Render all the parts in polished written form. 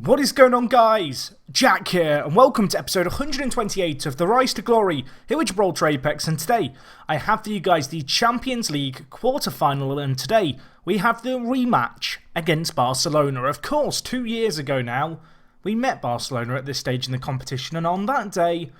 What is going on, guys? Jack here, and welcome to episode 128 of The Rise to Glory here with Gibraltar Apex. And today I have for you guys the Champions League quarter-final, and today we have the rematch against Barcelona. Of course, 2 years ago now, we met Barcelona at this stage in the competition, and on that day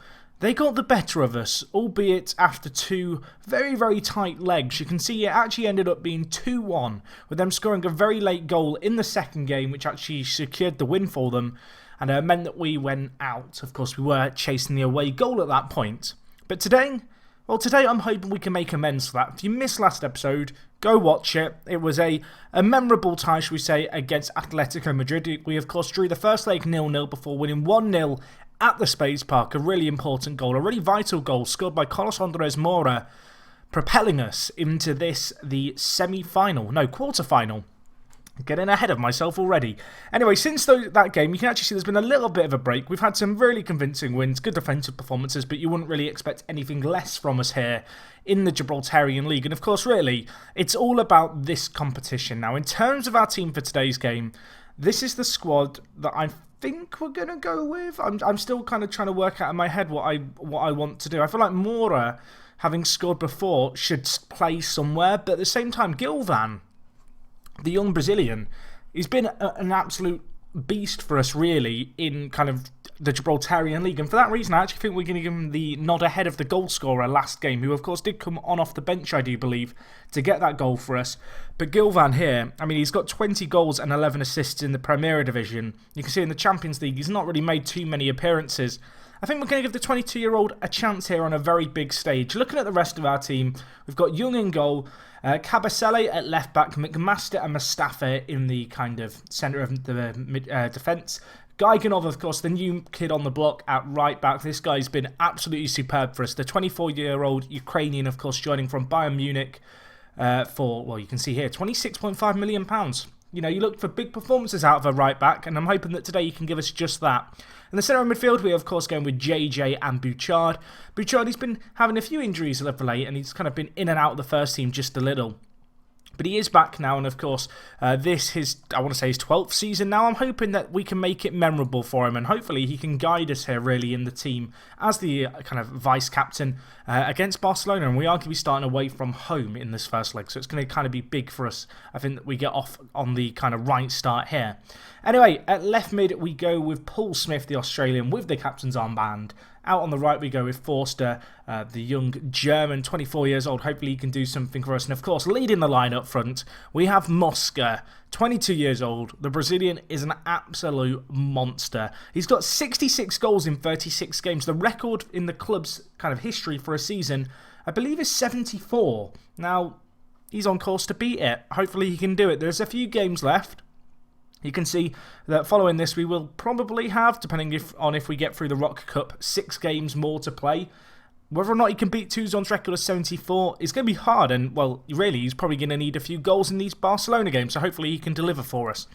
they got the better of us, albeit after two very, very tight legs. You can see it actually ended up being 2-1, with them scoring a very late goal in the second game, which actually secured the win for them, and meant that we went out. Of course, we were chasing the away goal at that point. But today, well, today I'm hoping we can make amends for that. If you missed last episode, go watch it. It was a memorable tie, shall we say, against Atletico Madrid. We, of course, drew the first leg 0-0 before winning 1-0 at the Space Park. A really important goal, a really vital goal scored by Carlos Andres Mora, propelling us into this, the semi-final, no, quarter-final. Getting ahead of myself already. Anyway, since that game, you can actually see there's been a little bit of a break. We've had some really convincing wins, good defensive performances, but you wouldn't really expect anything less from us here in the Gibraltarian League. And of course, really, it's all about this competition. Now, in terms of our team for today's game, this is the squad that I think we're going to go with. I'm still kind of trying to work out in my head what I want to do. I feel like Mora, having scored before, should play somewhere, but at the same time, Gilvan, the young Brazilian, he's been an absolute beast for us, really, in kind of the Gibraltarian League. And for that reason, I actually think we're going to give him the nod ahead of the goal scorer last game, who, of course, did come on off the bench, I do believe, to get that goal for us. But Gilvan here, I mean, he's got 20 goals and 11 assists in the Primera Division. You can see in the Champions League, he's not really made too many appearances. I think we're going to give the 22-year-old a chance here on a very big stage. Looking at the rest of our team, we've got Young in goal, Cabasele at left-back, McMaster and Mustafa in the kind of centre of the defence. Gaiganov, of course, the new kid on the block at right-back. This guy's been absolutely superb for us. The 24-year-old Ukrainian, of course, joining from Bayern Munich for, well, you can see here, £26.5 million. You know, you look for big performances out of a right-back, and I'm hoping that today you can give us just that. In the centre of midfield, we're, of course, going with JJ and Bouchard. Bouchard, he's been having a few injuries of late, and he's kind of been in and out of the first team just a little. But he is back now, and of course, this is, I want to say, his 12th season now. I'm hoping that we can make it memorable for him, and hopefully he can guide us here, really, in the team as the kind of vice-captain against Barcelona. And we are going to be starting away from home in this first leg, so it's going to kind of be big for us. I think that we get off on the kind of right start here. Anyway, at left mid, we go with Paul Smith, the Australian, with the captain's armband. Out on the right, we go with Forster, the young German, 24 years old. Hopefully he can do something for us. And of course, leading the line up front, we have Mosca, 22 years old. The Brazilian is an absolute monster. He's got 66 goals in 36 games. The record in the club's kind of history for a season, I believe, is 74. Now, he's on course to beat it. Hopefully he can do it. There's a few games left. You can see that following this, we will probably have, depending on if we get through the Rock Cup, 6 games more to play. Whether or not he can beat Tuzon's record of 74 is going to be hard, and, well, really, he's probably going to need a few goals in these Barcelona games, so hopefully he can deliver for us.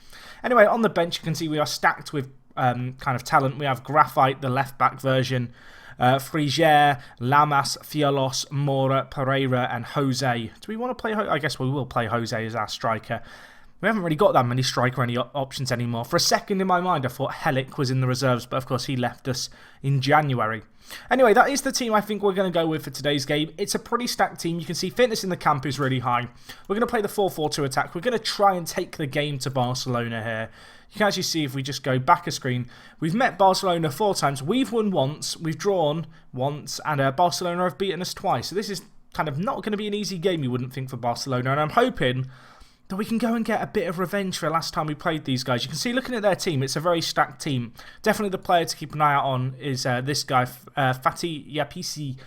Anyway, on the bench, you can see we are stacked with kind of talent. We have Graphite, the left-back version, Frigier, Lamas, Fiolos, Mora, Pereira, and Jose. Do we want to play I guess we will play Jose as our striker. We haven't really got that many striker options anymore. For a second in my mind, I thought Helic was in the reserves, but of course he left us in January. Anyway, that is the team I think we're going to go with for today's game. It's a pretty stacked team. You can see fitness in the camp is really high. We're going to play the 4-4-2 attack. We're going to try and take the game to Barcelona here. You can actually see if we just go back a screen. We've met Barcelona 4 times. We've won once, we've drawn once, and Barcelona have beaten us twice. So this is kind of not going to be an easy game, you wouldn't think, for Barcelona. And I'm hoping that we can go and get a bit of revenge for last time we played these guys. You can see, looking at their team, it's a very stacked team. Definitely the player to keep an eye out on is this guy, Fatih Yapisi.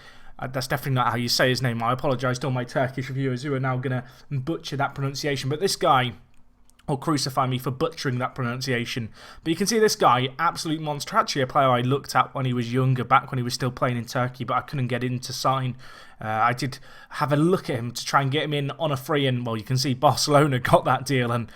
That's definitely not how you say his name. I apologise to all my Turkish viewers who are now going to butcher that pronunciation. But this guy, or crucify me for butchering that pronunciation. But you can see this guy, absolute monster. Actually, a player I looked at when he was younger, back when he was still playing in Turkey, but I couldn't get in to sign. I did have a look at him to try and get him in on a free, and, well, you can see Barcelona got that deal, and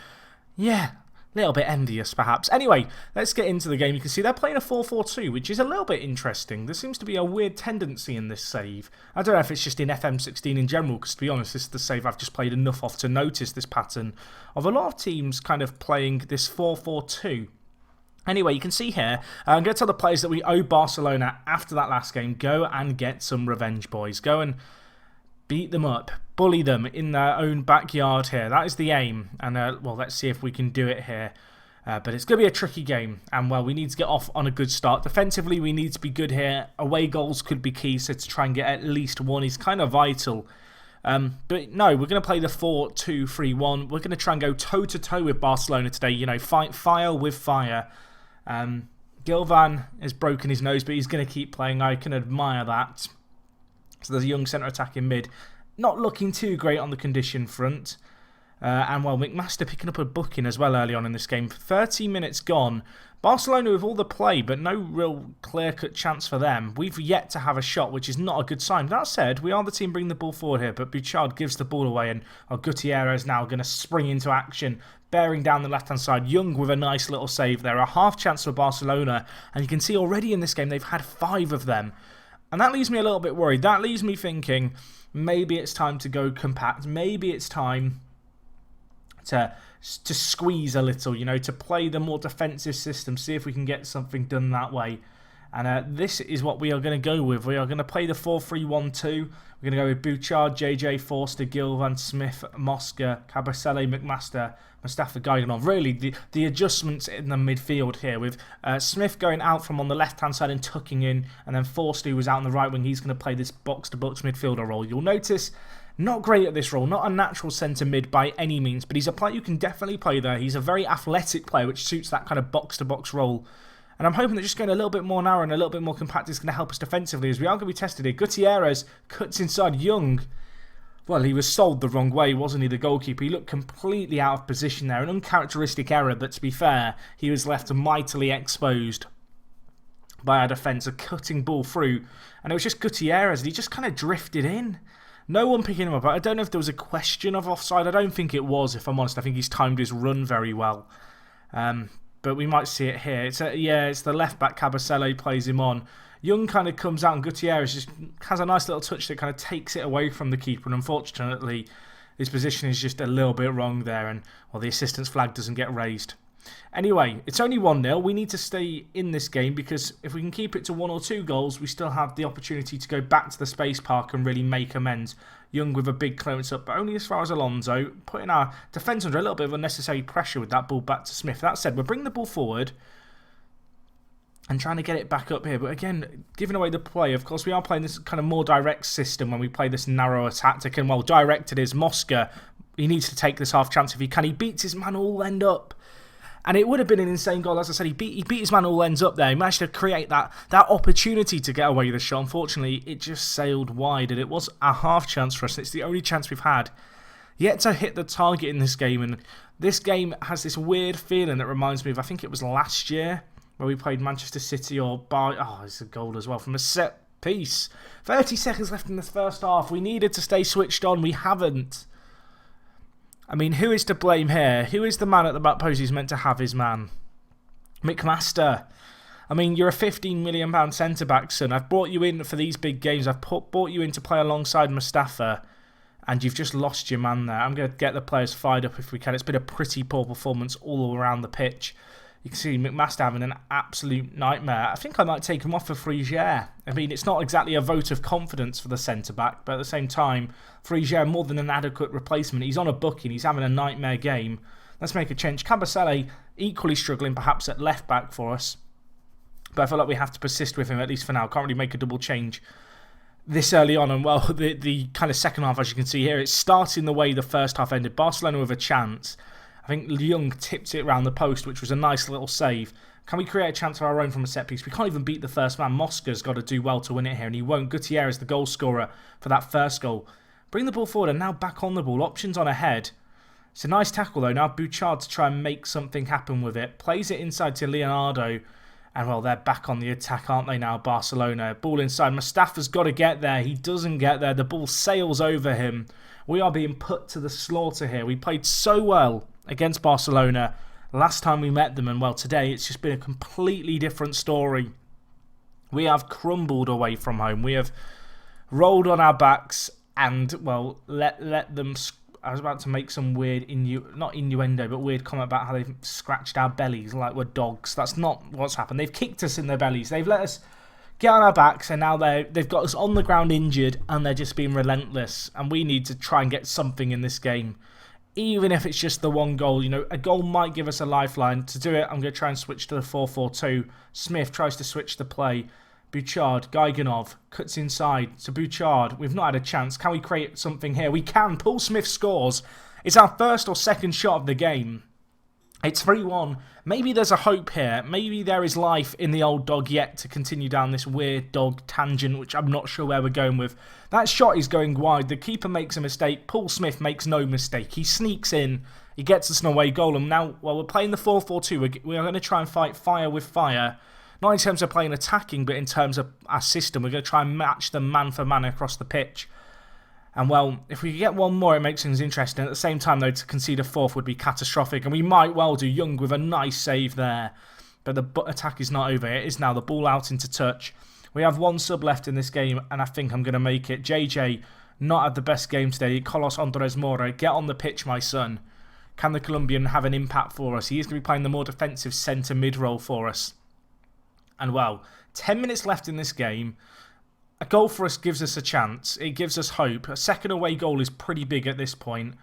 yeah, a little bit envious, perhaps. Anyway, let's get into the game. You can see they're playing a 4-4-2, which is a little bit interesting. There seems to be a weird tendency in this save. I don't know if it's just in FM16 in general, because to be honest, this is the save I've just played enough of to notice this pattern of a lot of teams kind of playing this 4-4-2. Anyway, you can see here, I'm going to tell the players that we owe Barcelona after that last game, go and get some revenge, boys. Go and beat them up, bully them in their own backyard here. That is the aim. And, well, let's see if we can do it here. But it's going to be a tricky game. And, well, we need to get off on a good start. Defensively, we need to be good here. Away goals could be key, so to try and get at least one is kind of vital. But no, we're going to play the 4-2-3-1. We're going to try and go toe-to-toe with Barcelona today. You know, fight fire with fire. Gilvan has broken his nose, but he's going to keep playing. I can admire that. So there's a young centre attack in mid. Not looking too great on the condition front. And, well, McMaster picking up a booking as well early on in this game. 30 minutes gone. Barcelona with all the play, but no real clear-cut chance for them. We've yet to have a shot, which is not a good sign. That said, we are the team bringing the ball forward here, but Bouchard gives the ball away, and Gutierrez now going to spring into action, bearing down the left-hand side. Young with a nice little save there. A half chance for Barcelona, and you can see already in this game they've had 5 of them. And that leaves me a little bit worried. That leaves me thinking maybe it's time to go compact. Maybe it's time to squeeze a little, you know, to play the more defensive system, see if we can get something done that way. And this is what we are going to go with. We are going to play the 4-3-1-2. We're going to go with Bouchard, JJ, Forster, Gilvan, Smith, Mosca, Cabasele, McMaster, Mustafa Gaiganov. Really, the adjustments in the midfield here with Smith going out from on the left-hand side and tucking in, and then Forster, who was out on the right wing, he's going to play this box-to-box midfielder role. You'll notice not great at this role, not a natural centre mid by any means, but he's a player you can definitely play there. He's a very athletic player, which suits that kind of box-to-box role. And I'm hoping that just going a little bit more narrow and a little bit more compact is going to help us defensively, as we are going to be tested here. Gutierrez cuts inside Young. Well, he was sold the wrong way, wasn't he, the goalkeeper? He looked completely out of position there. An uncharacteristic error, but to be fair, he was left mightily exposed by our defence. A cutting ball through, and it was just Gutierrez, and he just kind of drifted in. No one picking him up. I don't know if there was a question of offside. I don't think it was, if I'm honest. I think he's timed his run very well. But we might see it here. It's the left-back Cabasele plays him on. Young kind of comes out and Gutierrez just has a nice little touch that kind of takes it away from the keeper. And unfortunately, his position is just a little bit wrong there. And, well, the assistant's flag doesn't get raised. Anyway, it's only 1-0. We need to stay in this game because if we can keep it to 1 or 2 goals, we still have the opportunity to go back to the Space Park and really make amends. Young with a big clearance up, but only as far as Alonso, putting our defence under a little bit of unnecessary pressure with that ball back to Smith. That said, we're bringing the ball forward and trying to get it back up here. But again, giving away the play. Of course, we are playing this kind of more direct system when we play this narrower tactic. And, well, directed is Mosca. He needs to take this half chance if he can. He beats his man all end up. And it would have been an insane goal. As I said, he beat his man all ends up there. He managed to create that opportunity to get away with the shot. Unfortunately, it just sailed wide. And it was a half chance for us. It's the only chance we've had yet to hit the target in this game. And this game has this weird feeling that reminds me of, I think it was last year, where we played Manchester City or it's a goal as well from a set piece. 30 seconds left in this first half. We needed to stay switched on. We haven't. I mean, who is to blame here? Who is the man at the back post who's meant to have his man? McMaster. I mean, you're a £15 million centre-back, son. I've brought you in for these big games. I've brought you in to play alongside Mustafa, and you've just lost your man there. I'm going to get the players fired up if we can. It's been a pretty poor performance all around the pitch. You can see McMaster having an absolute nightmare. I think I might take him off for Frigier. I mean, it's not exactly a vote of confidence for the centre-back, but at the same time, Frigier more than an adequate replacement. He's on a booking. He's having a nightmare game. Let's make a change. Cabasele equally struggling perhaps at left-back for us. But I feel like we have to persist with him, at least for now. Can't really make a double change this early on. And, well, the kind of second half, as you can see here, it's starting the way the first half ended. Barcelona with a chance. I think Young tipped it around the post, which was a nice little save. Can we create a chance of our own from a set piece? We can't even beat the first man. Mosca's got to do well to win it here, and he won't. Gutierrez, the goal scorer for that first goal. Bring the ball forward and now back on the ball. Options on ahead. It's a nice tackle, though. Now Bouchard to try and make something happen with it. Plays it inside to Leonardo. And, well, they're back on the attack, aren't they now, Barcelona? Ball inside. Mustafa's got to get there. He doesn't get there. The ball sails over him. We are being put to the slaughter here. We played so well against Barcelona last time we met them. And, well, today it's just been a completely different story. We have crumbled away from home. We have rolled on our backs and, well, let them I was about to make some weird not innuendo, but weird comment about how they've scratched our bellies like we're dogs. That's not what's happened. They've kicked us in their bellies. They've let us get on our backs, and now they've got us on the ground injured, and they're just being relentless. And we need to try and get something in this game, even if it's just the one goal. You know, a goal might give us a lifeline. To do it, I'm going to try and switch to the 4-4-2. Smith tries to switch the play. Bouchard, Gaiganov, cuts inside to Bouchard. We've not had a chance. Can we create something here? We can. Paul Smith scores. It's our first or second shot of the game. It's 3-1. Maybe there's a hope here. Maybe there is life in the old dog yet to continue down this weird dog tangent, which I'm not sure where we're going with. That shot is going wide. The keeper makes a mistake. Paul Smith makes no mistake. He sneaks in. He gets us an away goal. And now, while we're playing the 4-4-2, we are going to try and fight fire with fire. Not in terms of playing attacking, but in terms of our system. We're going to try and match them man for man across the pitch. And, well, if we get one more, it makes things interesting. At the same time, though, to concede a fourth would be catastrophic. And we might well do. Young with a nice save there. But the attack is not over. It is now the ball out into touch. We have one sub left in this game, and I think I'm going to make it. JJ, not had the best game today. Carlos Andres Mora, get on the pitch, my son. Can the Colombian have an impact for us? He is going to be playing the more defensive centre mid role for us. And, well, 10 minutes left in this game. A goal for us gives us a chance. It gives us hope. A second away goal is pretty big at this point.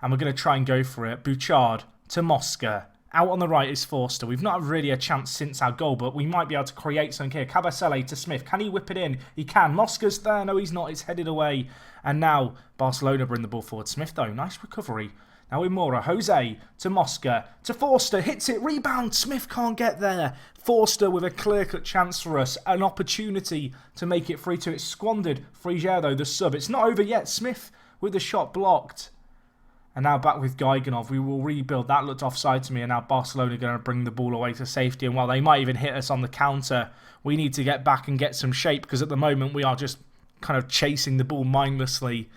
And we're going to try and go for it. Bouchard to Mosca. Out on the right is Forster. We've not had really a chance since our goal, but we might be able to create something here. Cabasele to Smith. Can he whip it in? He can. Mosca's there. No, he's not. It's headed away. And now Barcelona bring the ball forward. Smith, though. Nice recovery. Now in Mora, Jose to Mosca, to Forster, hits it, rebound, Smith can't get there. Forster with a clear-cut chance for us, an opportunity to make it 3-2. It's squandered. Frigier, though, the sub. It's not over yet. Smith with the shot blocked. And now back with Gaiganov. We will rebuild. That looked offside to me, and now Barcelona are going to bring the ball away to safety. And while they might even hit us on the counter, we need to get back and get some shape, because at the moment we are just kind of chasing the ball mindlessly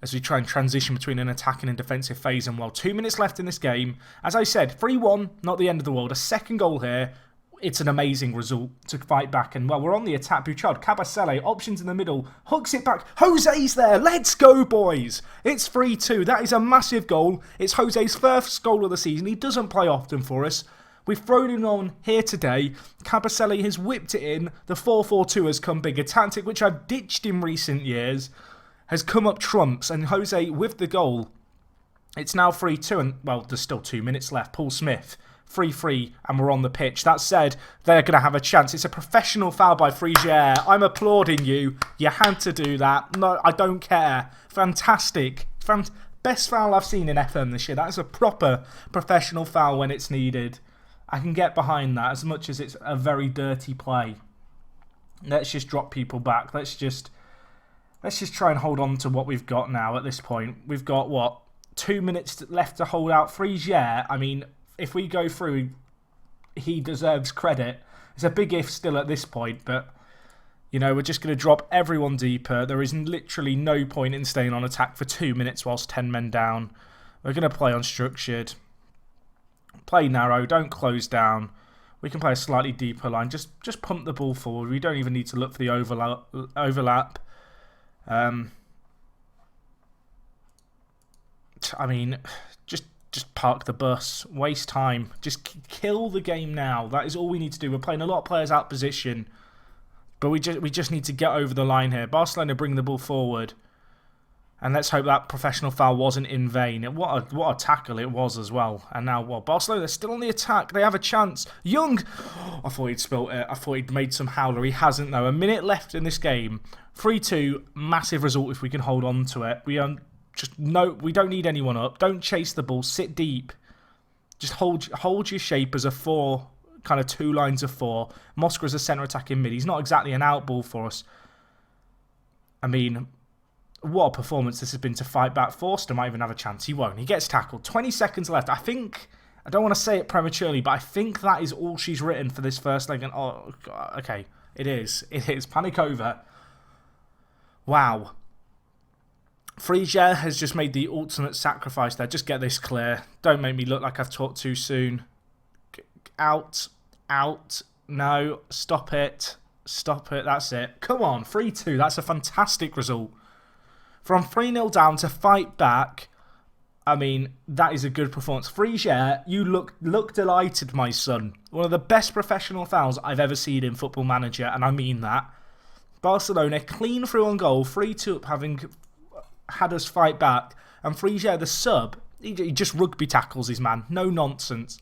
as we try and transition between an attacking and defensive phase. And well, 2 minutes left in this game. As I said, 3-1, not the end of the world. A second goal here. It's an amazing result to fight back. And well, we're on the attack. Bouchard, Cabasele, options in the middle, hooks it back. Jose's there. Let's go, boys. It's 3-2. That is a massive goal. It's Jose's first goal of the season. He doesn't play often for us. We've thrown him on here today. Cabasele has whipped it in. The 4-4-2 has come big. A tactic which I've ditched in recent years has come up trumps, and Jose with the goal. It's now 3-2, and, well, there's still 2 minutes left. Paul Smith, 3-3, and we're on the pitch. That said, they're going to have a chance. It's a professional foul by Frigier. I'm applauding you. You had to do that. No, I don't care. Fantastic. Best foul I've seen in FM this year. That is a proper professional foul when it's needed. I can get behind that as much as it's a very dirty play. Let's just drop people back. Let's just try and hold on to what we've got now at this point. We've got, what, 2 minutes left to hold out. Frigier, I mean, if we go through, he deserves credit. It's a big if still at this point, but, you know, we're just going to drop everyone deeper. There is literally no point in staying on attack for 2 minutes whilst 10 men down. We're going to play unstructured. Play narrow, don't close down. We can play a slightly deeper line. Just pump the ball forward. We don't even need to look for the overlap. I mean, just park the bus, waste time, just kill the game now. That is all we need to do. We're playing a lot of players out position, but we just need to get over the line here. Barcelona bring the ball forward, and let's hope that professional foul wasn't in vain. What a tackle it was as well. And now, well, Barcelona, they're still on the attack. They have a chance. Young, I thought he'd spilt it. I thought he'd made some howler. He hasn't, though. A minute left in this game. 3-2, massive result if we can hold on to it. We don't need anyone up. Don't chase the ball. Sit deep. Just hold your shape as a 4, kind of 2 lines of 4. Mosca as a centre attacking mid. He's not exactly an out ball for us. I mean, what a performance this has been to fight back. Forster might even have a chance. He won't. He gets tackled. 20 seconds left. I don't want to say it prematurely, but I think that is all she's written for this first leg. And oh, God, okay. It is. Panic over. Wow. Frigier has just made the ultimate sacrifice there. Just get this clear. Don't make me look like I've talked too soon. Out. No. Stop it. That's it. Come on. 3-2. That's a fantastic result. From 3-0 down to fight back I mean, that is a good performance. Frisier, you look delighted, my son. One of the best professional fouls I've ever seen in Football Manager, and I mean that. Barcelona clean through on goal, 3-2 up, having had us fight back. And Frisier, the sub, he just rugby tackles his man. No nonsense.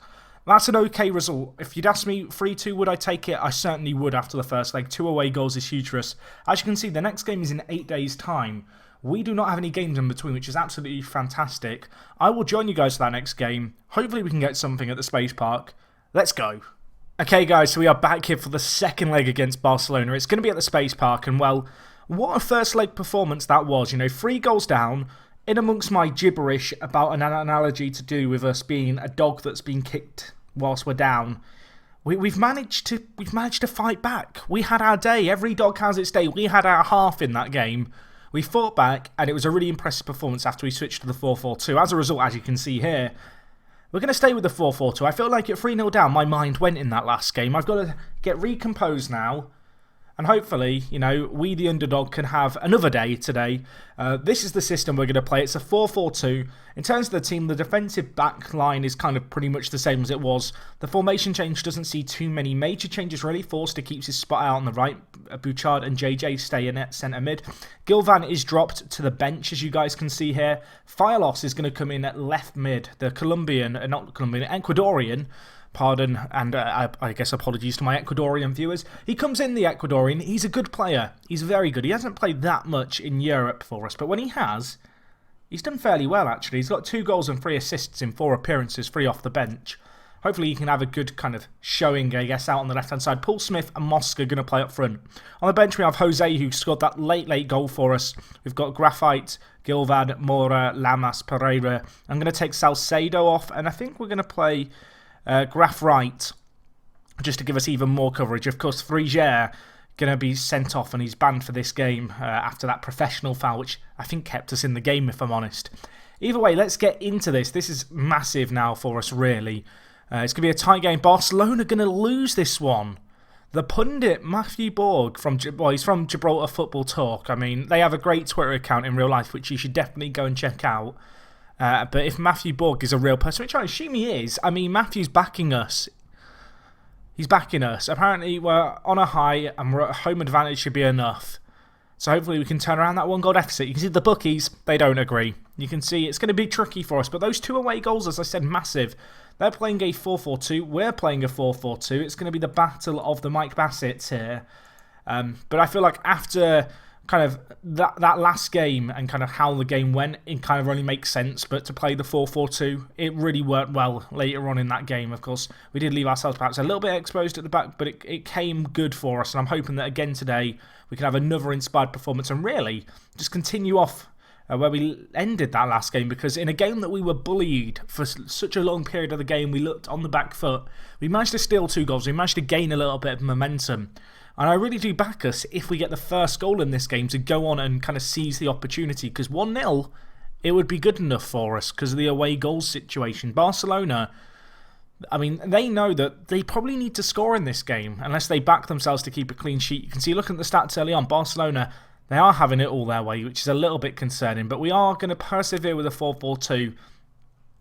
That's an okay result. If you'd asked me 3-2, would I take it? I certainly would after the first leg. 2 away goals is huge for us. As you can see, the next game is in 8 days' time. We do not have any games in between, which is absolutely fantastic. I will join you guys for that next game. Hopefully we can get something at the Space Park. Let's go. Okay, guys, so we are back here for the second leg against Barcelona. It's going to be at the Space Park, and well, what a first leg performance that was. You know, 3 goals down, in amongst my gibberish about an analogy to do with us being a dog that's been kicked whilst we're down. We've managed to fight back. We had our day. Every dog has its day. We had our half in that game. We fought back, and it was a really impressive performance after we switched to the 4-4-2. As a result, as you can see here, we're going to stay with the 4-4-2. I feel like at 3-0 down, my mind went in that last game. I've got to get recomposed now. And hopefully, you know, we the underdog can have another day today. This is the system we're going to play. It's a 4-4-2. In terms of the team, the defensive back line is kind of pretty much the same as it was. The formation change doesn't see too many major changes really. Forster keeps his spot out on the right. Bouchard and JJ stay in at centre mid. Gilvan is dropped to the bench, as you guys can see here. Firelos is going to come in at left mid. The Ecuadorian, pardon, and I guess apologies to my Ecuadorian viewers. He comes in, the Ecuadorian. He's a good player. He's very good. He hasn't played that much in Europe for us, but when he has, he's done fairly well, actually. He's got 2 goals and 3 assists in 4 appearances, 3 off the bench. Hopefully he can have a good kind of showing, I guess, out on the left-hand side. Paul Smith and Mosca going to play up front. On the bench, we have Jose, who scored that late goal for us. We've got Graphite, Gilvad, Mora, Lamas, Pereira. I'm going to take Salcedo off, and I think we're going to play Graf right, just to give us even more coverage. Of course, Frisier going to be sent off, and he's banned for this game after that professional foul, which I think kept us in the game, if I'm honest. Either way, let's get into this. This is massive now for us, really. It's going to be a tight game. Barcelona going to lose this one. The pundit, Matthew Borg, he's from Gibraltar Football Talk. I mean, they have a great Twitter account in real life, which you should definitely go and check out. But if Matthew Borg is a real person, which I assume he is, I mean, Matthew's backing us. He's backing us. Apparently, we're on a high, and we're at home advantage should be enough. So hopefully we can turn around that 1-goal deficit. You can see the bookies, they don't agree. You can see it's going to be tricky for us. But those 2 away goals, as I said, massive. They're playing a 4-4-2. We're playing a 4-4-2. It's going to be the battle of the Mike Bassetts here. But I feel like after kind of that last game and kind of how the game went, it kind of only makes sense. But to play the 4-4-2, it really worked well later on in that game. Of course, we did leave ourselves perhaps a little bit exposed at the back, but it came good for us. And I'm hoping that again today we can have another inspired performance and really just continue off where we ended that last game, because in a game that we were bullied for such a long period of the game, we looked on the back foot. We managed to steal 2 goals. We managed to gain a little bit of momentum. And I really do back us if we get the first goal in this game to go on and kind of seize the opportunity, because 1-0, it would be good enough for us because of the away goals situation. Barcelona, I mean, they know that they probably need to score in this game unless they back themselves to keep a clean sheet. You can see, looking at the stats early on, Barcelona, they are having it all their way, which is a little bit concerning. But we are going to persevere with a 4-4-2.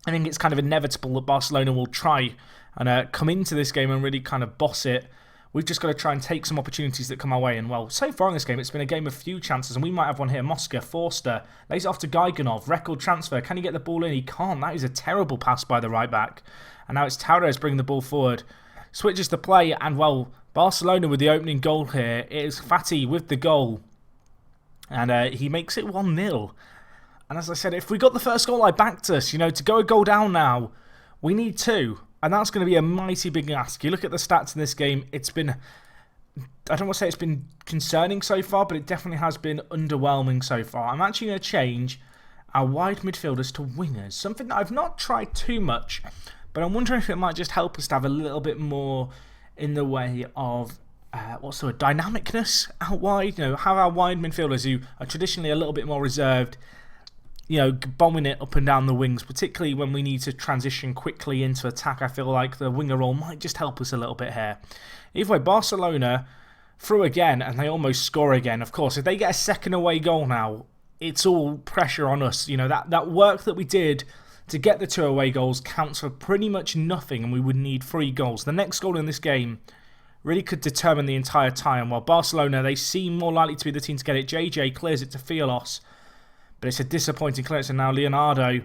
I think it's kind of inevitable that Barcelona will try and come into this game and really kind of boss it. We've just got to try and take some opportunities that come our way. And well, so far in this game, it's been a game of few chances. And we might have one here. Mosca, Forster, lays it off to Gaiganov. Record transfer. Can he get the ball in? He can't. That is a terrible pass by the right back. And now it's Tavares bringing the ball forward. Switches the play. And well, Barcelona with the opening goal here. It is Fati with the goal. And he makes it 1-0. And as I said, if we got the first goal, I backed us. You know, to go a goal down now, we need 2. And that's going to be a mighty big ask. You look at the stats in this game, it's been, I don't want to say it's been concerning so far, but it definitely has been underwhelming so far. I'm actually going to change our wide midfielders to wingers. Something that I've not tried too much, but I'm wondering if it might just help us to have a little bit more in the way of, what's the word, dynamicness out wide. You know, have our wide midfielders who are traditionally a little bit more reserved, you know, bombing it up and down the wings, particularly when we need to transition quickly into attack. I feel like the winger role might just help us a little bit here. Either way, Barcelona through again, and they almost score again. Of course, if they get a second away goal now, it's all pressure on us. You know, that work that we did to get the 2 away goals counts for pretty much nothing, and we would need 3 goals. The next goal in this game really could determine the entire tie, and while Barcelona, they seem more likely to be the team to get it, JJ clears it to Fiolos, but it's a disappointing clearance, and now Leonardo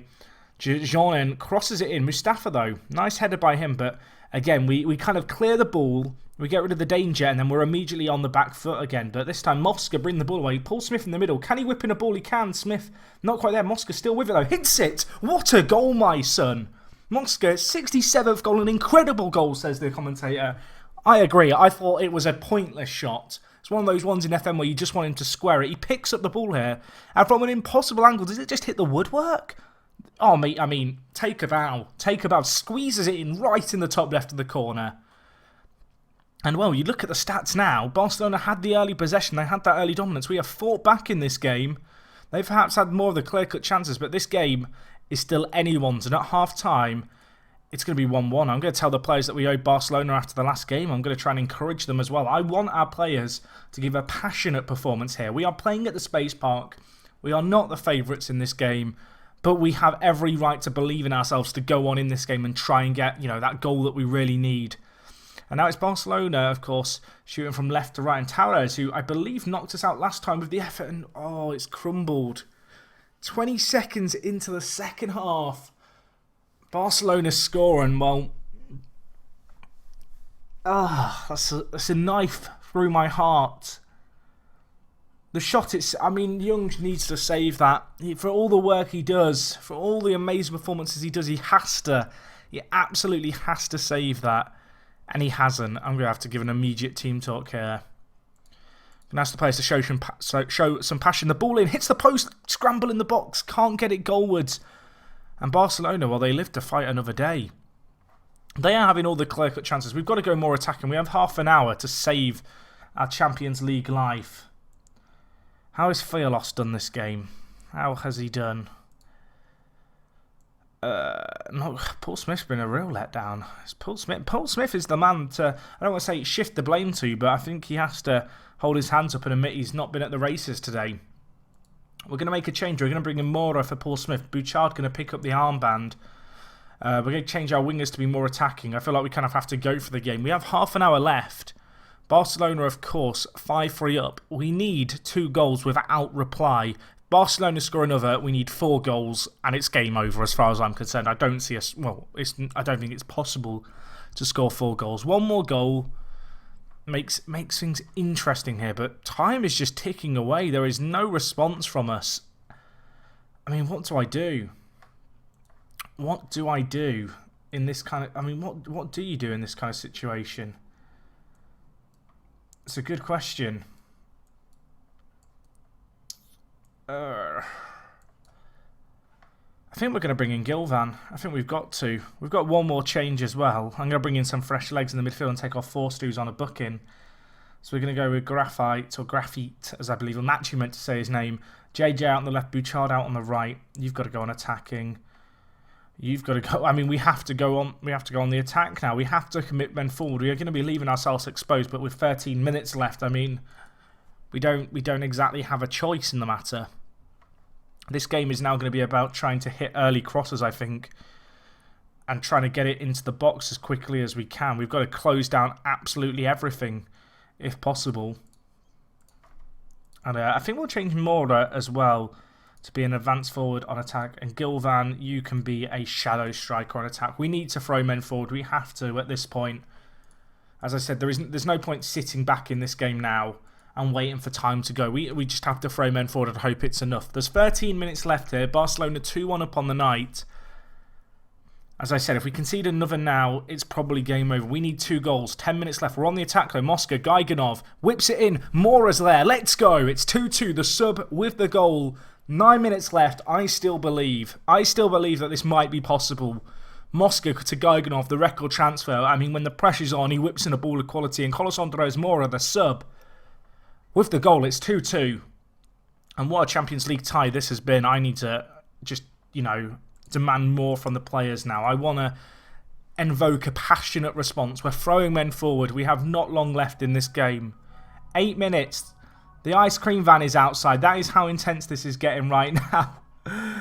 Jean crosses it in. Mustafa, though, nice header by him, but again, we kind of clear the ball, we get rid of the danger, and then we're immediately on the back foot again. But this time, Mosca bring the ball away. Paul Smith in the middle. Can he whip in a ball? He can. Smith, not quite there. Mosca still with it, though. Hits it. What a goal, my son. Mosca, 67th goal. An incredible goal, says the commentator. I agree. I thought it was a pointless shot. It's one of those ones in FM where you just want him to square it. He picks up the ball here, and from an impossible angle, does it just hit the woodwork? Oh, mate, I mean, take a bow. Take a bow. Squeezes it in right in the top left of the corner. And, well, you look at the stats now. Barcelona had the early possession. They had that early dominance. We have fought back in this game. They've perhaps had more of the clear-cut chances, but this game is still anyone's. And at half-time, it's going to be 1-1. I'm going to tell the players that we owe Barcelona after the last game. I'm going to try and encourage them as well. I want our players to give a passionate performance here. We are playing at the Space Park. We are not the favourites in this game, but we have every right to believe in ourselves to go on in this game and try and get, that goal that we really need. And now it's Barcelona, of course, shooting from left to right. And Tavares, who I believe knocked us out last time with the effort. And, oh, it's crumbled. 20 seconds into the second half. Barcelona scoring. Well, that's a knife through my heart. The shot, Young needs to save that. For all the work he does, for all the amazing performances he does, he absolutely has to save that. And he hasn't. I'm going to have to give an immediate team talk here. And ask the players to show some passion. The ball in, hits the post, scramble in the box, can't get it goalwards. And Barcelona, well, they live to fight another day. They are having all the clear-cut chances. We've got to go more attacking. We have half an hour to save our Champions League life. How has Fiolos done this game? How has he done? No, Paul Smith's been a real letdown. It's Paul Smith is the man to, I don't want to say shift the blame to, but I think he has to hold his hands up and admit he's not been at the races today. We're going to make a change. We're going to bring in Mora for Paul Smith. Bouchard going to pick up the armband. We're going to change our wingers to be more attacking. I feel like we kind of have to go for the game. We have half an hour left. Barcelona, of course, 5-3 up. We need 2 goals without reply. Barcelona score another, we need 4 goals, and it's game over as far as I'm concerned. I don't see us. Well, I don't think it's possible to score 4 goals. 1 more goal makes things interesting here, but time is just ticking away. There is no response from us. I mean, what do I do? What do I do in this kind of? I mean, what do you do in this kind of situation? It's a good question. I think we're going to bring in Gilvan. I think we've got to. We've got 1 more change as well. I'm going to bring in some fresh legs in the midfield and take off Forsters on a booking. So we're going to go with Graphite, as I believe I'm actually meant to say his name. JJ out on the left, Bouchard out on the right. You've got to go on attacking. You've got to go. I mean, we have to go on. We have to go on the attack now. We have to commit men forward. We are going to be leaving ourselves exposed, but with 13 minutes left, I mean, we don't exactly have a choice in the matter. This game is now going to be about trying to hit early crosses, I think, and trying to get it into the box as quickly as we can. We've got to close down absolutely everything, if possible. And I think we'll change Mora as well to be an advanced forward on attack. And Gilvan, you can be a shadow striker on attack. We need to throw men forward. We have to at this point. As I said, there's no point sitting back in this game now and waiting for time to go. We just have to throw men forward and hope it's enough. There's 13 minutes left here. Barcelona 2-1 up on the night. As I said, if we concede another now, it's probably game over. We need 2 goals. 10 minutes left. We're on the attack though. Mosca, Gaiganov whips it in. Mora's there. Let's go. It's 2-2. The sub with the goal. 9 minutes left. I still believe that this might be possible. Mosca to Gaiganov, the record transfer. I mean, when the pressure's on, he whips in a ball of quality. And Carlos Andres Mora, the sub. With the goal, it's 2-2. And what a Champions League tie this has been. I need to just, demand more from the players now. I want to invoke a passionate response. We're throwing men forward. We have not long left in this game. 8 minutes. The ice cream van is outside. That is how intense this is getting right now.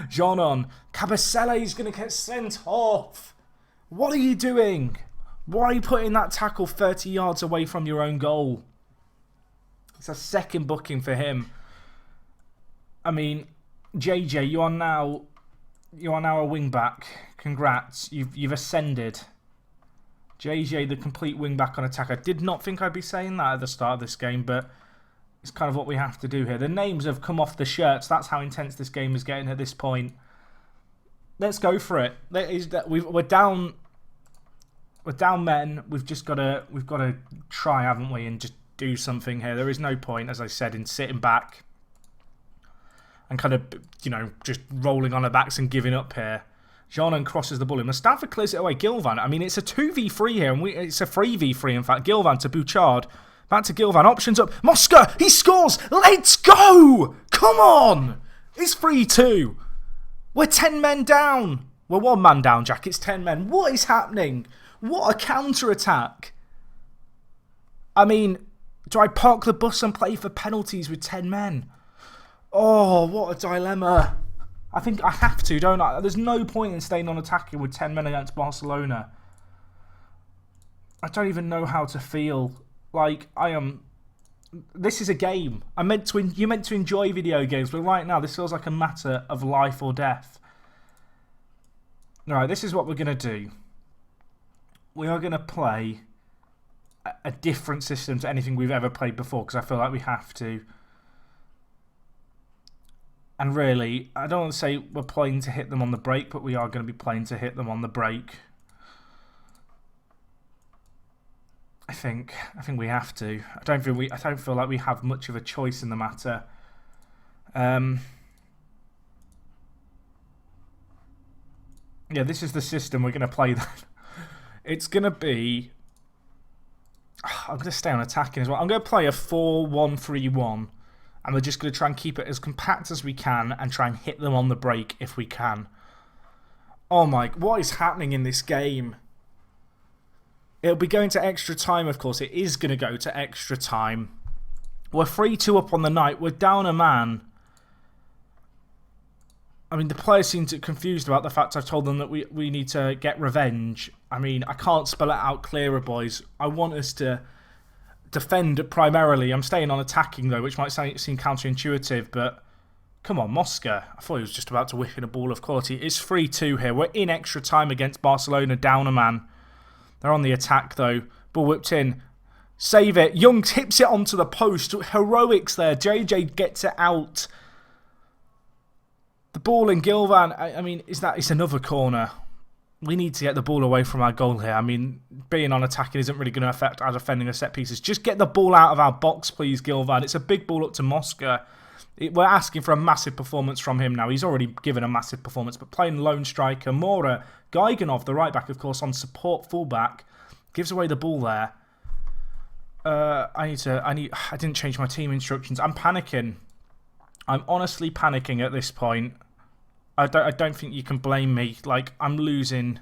Jean on. Cabasele is going to get sent off. What are you doing? Why are you putting that tackle 30 yards away from your own goal? It's a second booking for him. I mean, JJ, you are now a wing back. Congrats, you've ascended. JJ, the complete wing back on attack. I did not think I'd be saying that at the start of this game, but it's kind of what we have to do here. The names have come off the shirts. That's how intense this game is getting at this point. Let's go for it. We're down. We're down men. We've got to try, haven't we, and just do something here. There is no point, as I said, in sitting back and kind of, just rolling on our backs and giving up here. Jean crosses the ball in. Mustafa clears it away. Gilvan. I mean, it's a 2v3 here, and it's a 3v3, in fact. Gilvan to Bouchard. Back to Gilvan. Options up. Mosca! He scores! Let's go! Come on! It's 3-2. We're 10 men down. We're 1 man down, Jack. It's 10 men. What is happening? What a counter-attack. I mean, do I park the bus and play for penalties with 10 men? Oh, what a dilemma. I think I have to, don't I? There's no point in staying on attacking with 10 men against Barcelona. I don't even know how to feel. Like, this is a game. You're meant to enjoy video games, but right now this feels like a matter of life or death. Alright, this is what we're going to do. We are going to play a different system to anything we've ever played before, because I feel like we have to. And really, I don't want to say we're playing to hit them on the break, but we are going to be playing to hit them on the break. I think we have to. I don't feel like we have much of a choice in the matter. Yeah, this is the system we're going to play. It's going to be. I'm going to stay on attacking as well. I'm going to play a 4-1-3-1. And we're just going to try and keep it as compact as we can and try and hit them on the break if we can. Oh my, what is happening in this game? It'll be going to extra time, of course. It is going to go to extra time. We're 3-2 up on the night. We're down a man. I mean, the players seem confused about the fact I've told them that we need to get revenge. I mean, I can't spell it out clearer, boys. I want us to defend primarily. I'm staying on attacking, though, which might seem counterintuitive, but come on, Mosca. I thought he was just about to whip in a ball of quality. It's 3-2 here. We're in extra time against Barcelona, down a man. They're on the attack, though. Ball whipped in. Save it. Young tips it onto the post. Heroics there. JJ gets it out. The ball in Gilvan. I mean, it's another corner. We need to get the ball away from our goal here. I mean, being on attacking isn't really going to affect our defending of set pieces. Just get the ball out of our box, please, Gilvan. It's a big ball up to Mosca. We're asking for a massive performance from him now. He's already given a massive performance, but playing lone striker, Mora, Geigenov, the right back, of course, on support fullback, gives away the ball there. I didn't change my team instructions. I'm panicking. I'm honestly panicking at this point. I don't think you can blame me. Like, I'm losing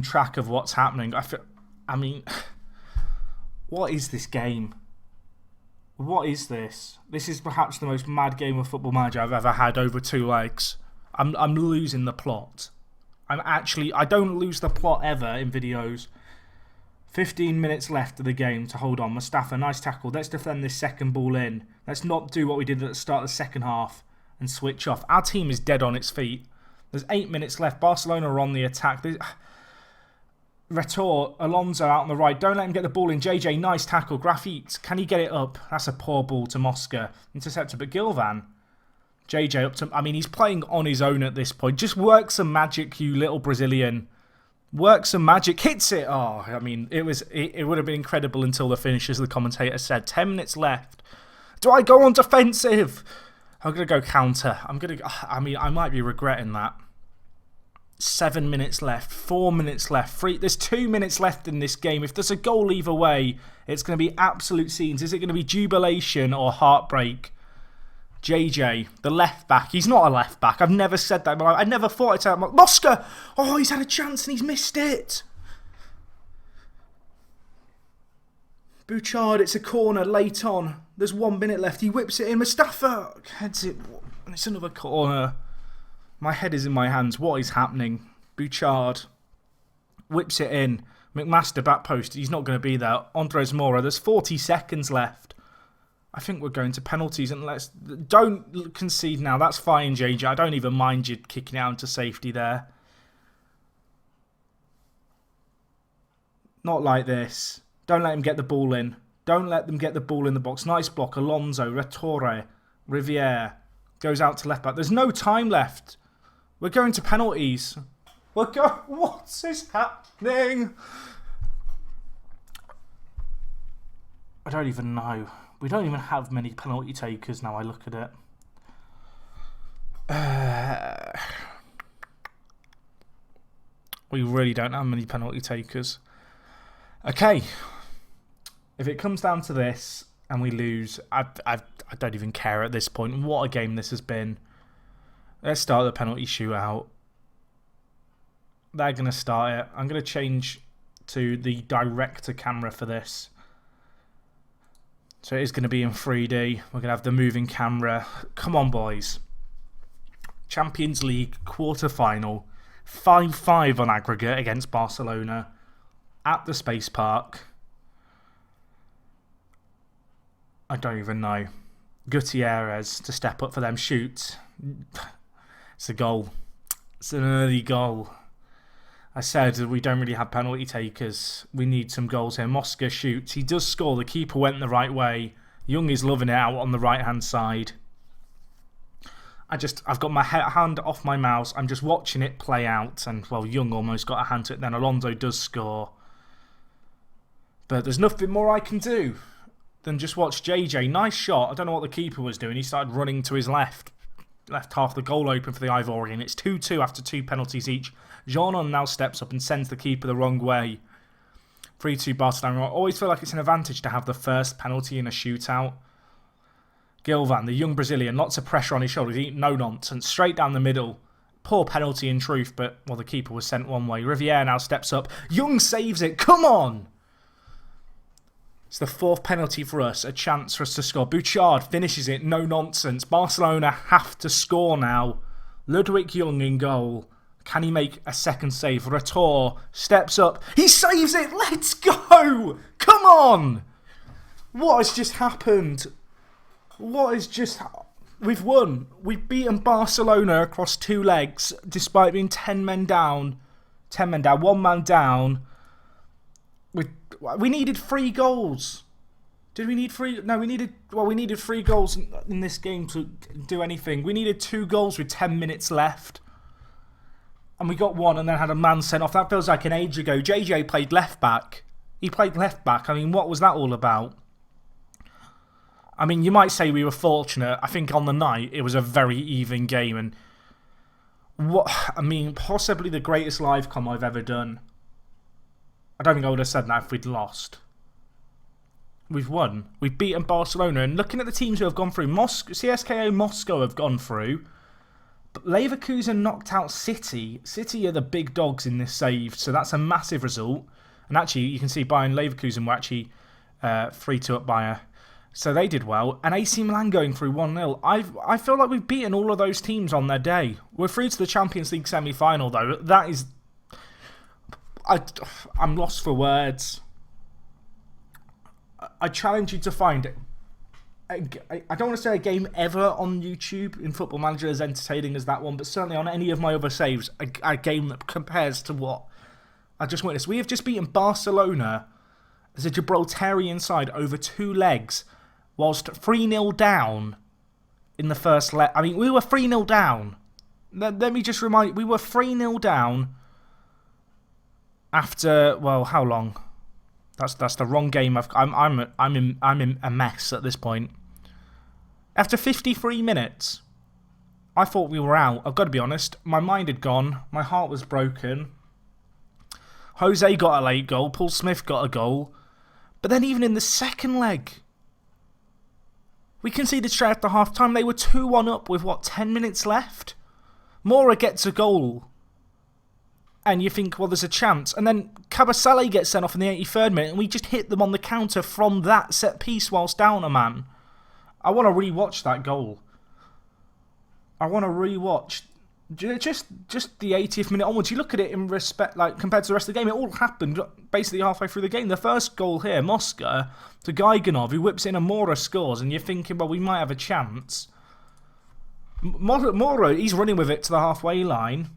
track of what's happening. I mean, what is this game? What is this? This is perhaps the most mad game of Football Manager I've ever had over 2 legs. I'm losing the plot. I don't lose the plot ever in videos. 15 minutes left of the game to hold on. Mustafa, nice tackle. Let's defend this second ball in. Let's not do what we did at the start of the second half and switch off. Our team is dead on its feet. There's 8 minutes left. Barcelona are on the attack. Retor, Alonso out on the right. Don't let him get the ball in. JJ, nice tackle. Grafite, can he get it up? That's a poor ball to Mosca. Intercepted, but Gilvan. JJ up to... I mean, he's playing on his own at this point. Just work some magic, you little Brazilian. Work some magic. Hits it. Oh, I mean, it would have been incredible until the finish, as the commentator said. 10 minutes left. Do I go on defensive? I'm going to go counter. I mean, I might be regretting that. 7 minutes left. 4 minutes left. There's 2 minutes left in this game. If there's a goal either way, it's going to be absolute scenes. Is it going to be jubilation or heartbreak? JJ, the left back. He's not a left back. I've never said that. I never thought I'd say that. Mosca! Oh, he's had a chance and he's missed it. Bouchard, it's a corner late on. There's 1 minute left. He whips it in. Mustafa heads it. And it's another corner. My head is in my hands. What is happening? Bouchard whips it in. McMaster back post. He's not going to be there. Andres Mora. There's 40 seconds left. I think we're going to penalties. And don't concede now. That's fine, JJ. I don't even mind you kicking out into safety there. Not like this. Don't let him get the ball in. Don't let them get the ball in the box. Nice block. Alonso, Rettore, Riviere. Goes out to left back. There's no time left. We're going to penalties. What is happening? I don't even know. We don't even have many penalty takers now I look at it. We really don't have many penalty takers. Okay. If it comes down to this and we lose, I don't even care at this point. What a game this has been. Let's start the penalty shootout. They're going to start it. I'm going to change to the director camera for this. So it is going to be in 3D. We're going to have the moving camera. Come on, boys. Champions League quarter-final. 5-5 on aggregate against Barcelona at the Space Park. I don't even know. Gutierrez to step up for them. Shoot. It's a goal. It's an early goal. I said we don't really have penalty takers. We need some goals here. Mosca shoots. He does score. The keeper went the right way. Young is loving it out on the right-hand side. I've got my hand off my mouse. I'm just watching it play out. And, well, Young almost got a hand to it. Then Alonso does score. But there's nothing more I can do than just watch JJ. Nice shot. I don't know what the keeper was doing. He started running to his left. Left half the goal open for the Ivorian. It's 2-2 after 2 penalties each. Jean now steps up and sends the keeper the wrong way. 3-2 Barcelona. I always feel like it's an advantage to have the first penalty in a shootout. Gilvan, the young Brazilian, lots of pressure on his shoulders. He no nonsense. Straight down the middle. Poor penalty in truth, but, well, the keeper was sent one way. Riviere now steps up. Young saves it. Come on! It's the 4th penalty for us. A chance for us to score. Bouchard finishes it. No nonsense. Barcelona have to score now. Ludwig Young in goal. Can he make a second save? Retor steps up. He saves it. Let's go. Come on. What has just happened? We've won. We've beaten Barcelona across 2 legs despite being 10 men down. 10 men down. 1 man down. We needed 3 goals. Did we need 3? No, we needed 3 goals in this game to do anything. We needed 2 goals with 10 minutes left. And we got 1 and then had a man sent off. That feels like an age ago. JJ played left back. He played left back. I mean, what was that all about? I mean, you might say we were fortunate. I think on the night, it was a very even game. And possibly the greatest live com I've ever done. I don't think I would have said that if we'd lost. We've won. We've beaten Barcelona. And looking at the teams who have gone through, CSKA Moscow have gone through. But Leverkusen knocked out City. City are the big dogs in this save. So that's a massive result. And actually, you can see Bayern Leverkusen were actually 3-2 up Bayern. So they did well. And AC Milan going through 1-0. I feel like we've beaten all of those teams on their day. We're through to the Champions League semi-final, though. That is... I'm lost for words. I challenge you to find... I don't want to say a game ever on YouTube in Football Manager as entertaining as that one, but certainly on any of my other saves, a game that compares to what I just witnessed. We have just beaten Barcelona as a Gibraltarian side over 2 legs, whilst 3-0 down in the first leg. I mean, we were 3-0 down. Let me just remind you, we were 3-0 down after, well, how long? That's the wrong game. I'm in a mess at this point. After 53 minutes, I thought we were out. I've got to be honest. My mind had gone. My heart was broken. Jose got a late goal. Paul Smith got a goal. But then even in the second leg, we conceded straight after half time. They were 2-1 up with, 10 minutes left? Mora gets a goal. And you think, well, there's a chance. And then Cabasale gets sent off in the 83rd minute, and we just hit them on the counter from that set piece whilst down a man. I want to rewatch that goal. I want to rewatch just the 80th minute onwards. You look at it in respect, like compared to the rest of the game, it all happened basically halfway through the game. The first goal here, Mosca to Gaiganov, who whips in and Mora scores, and you're thinking, well, we might have a chance. Mora, he's running with it to the halfway line.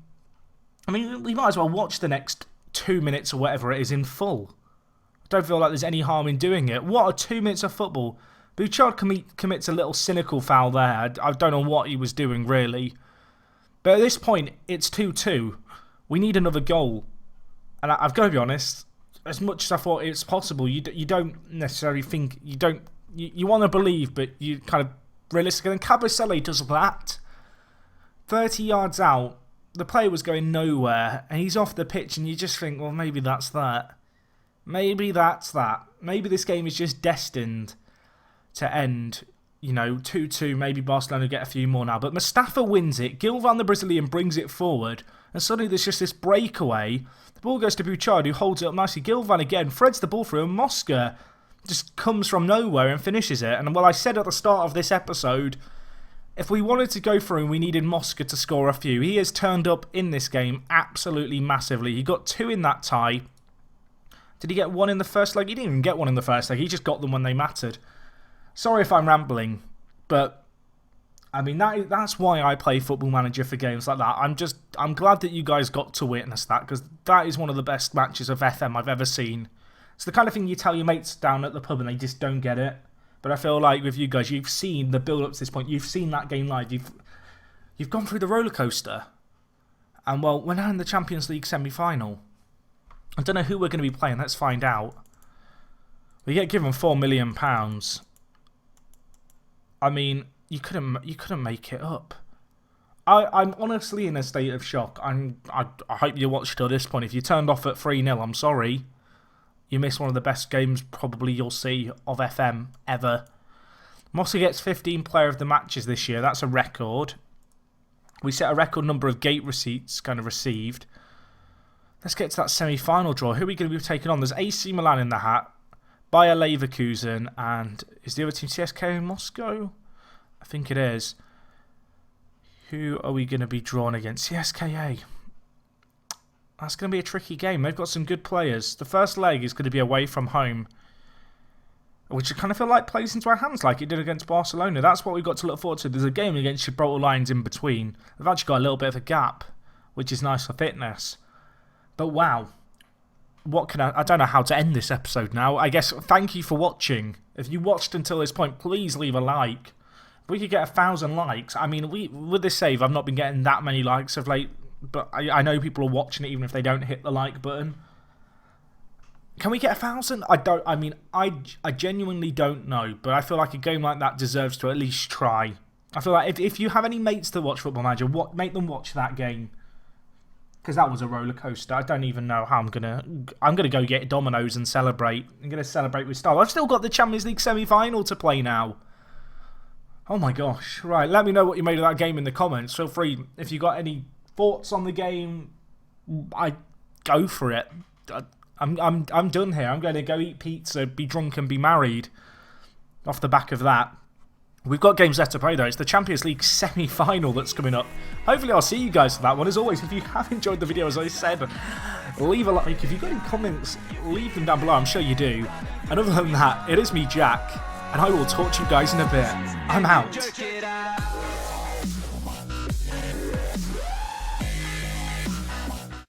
I mean, we might as well watch the next 2 minutes or whatever it is in full. I don't feel like there's any harm in doing it. What are 2 minutes of football? Bouchard commits a little cynical foul there. I don't know what he was doing, really. But at this point, it's 2-2. We need another goal. And I've got to be honest, as much as I thought it's possible, you don't necessarily think... You want to believe, but you kind of realistic. And Cabasele does that. 30 yards out, the player was going nowhere, and he's off the pitch, and you just think, well, maybe that's that. Maybe that's that. Maybe this game is just destined to end, 2-2, maybe Barcelona get a few more now. But Mustafa wins it, Gilvan the Brazilian brings it forward, and suddenly there's just this breakaway. The ball goes to Bouchard, who holds it up nicely. Gilvan again threads the ball through, and Mosca just comes from nowhere and finishes it. And well, I said at the start of this episode, if we wanted to go through, we needed Mosca to score a few. He has turned up in this game absolutely massively. He got 2 in that tie. Did he get 1 in the first leg? He didn't even get 1 in the first leg. He just got them when they mattered. Sorry if I'm rambling, but I mean that's why I play Football Manager for games like that. I'm glad that you guys got to witness that, because that is one of the best matches of FM I've ever seen. It's the kind of thing you tell your mates down at the pub and they just don't get it. But I feel like with you guys, you've seen the build up to this point. You've seen that game live. You've gone through the roller coaster, and well, we're now in the Champions League semi-final. I don't know who we're going to be playing. Let's find out. We get given £4 million. I mean, you couldn't make it up. I'm honestly in a state of shock. I hope you watched till this point. If you turned off at 3-0, I'm sorry. You missed one of the best games probably you'll see of FM ever. Mosca gets 15 player of the matches this year. That's a record. We set a record number of gate receipts kind of received. Let's get to that semi-final draw. Who are we going to be taking on? There's AC Milan in the hat. Bayer Leverkusen, and is the other team CSKA Moscow? I think it is. Who are we going to be drawn against? CSKA. That's going to be a tricky game. They've got some good players. The first leg is going to be away from home, which I kind of feel like plays into our hands like it did against Barcelona. That's what we've got to look forward to. There's a game against Gibraltar Lions in between. They've actually got a little bit of a gap, which is nice for fitness. But wow. I don't know how to end this episode now. I guess thank you for watching. If you watched until this point, please leave a like. If we could get 1,000 likes, I mean, with this save, I've not been getting that many likes of late, but I know people are watching it even if they don't hit the like button. Can we get 1,000? I genuinely don't know, but I feel like a game like that deserves to at least try. I feel like if you have any mates to watch Football Manager, make them watch that game. Because that was a roller coaster. I don't even know how I'm gonna go get Domino's and celebrate. I'm gonna celebrate with style. I've still got the Champions League semi-final to play now. Oh my gosh! Right, let me know what you made of that game in the comments. Feel free if you got any thoughts on the game. I go for it. I'm done here. I'm going to go eat pizza, be drunk, and be married. Off the back of that. We've got games left to play though. It's the Champions League semi-final that's coming up. Hopefully I'll see you guys for that one. As always, if you have enjoyed the video, as I said, leave a like. If you've got any comments, leave them down below. I'm sure you do. And other than that, it is me, Jack, and I will talk to you guys in a bit. I'm out.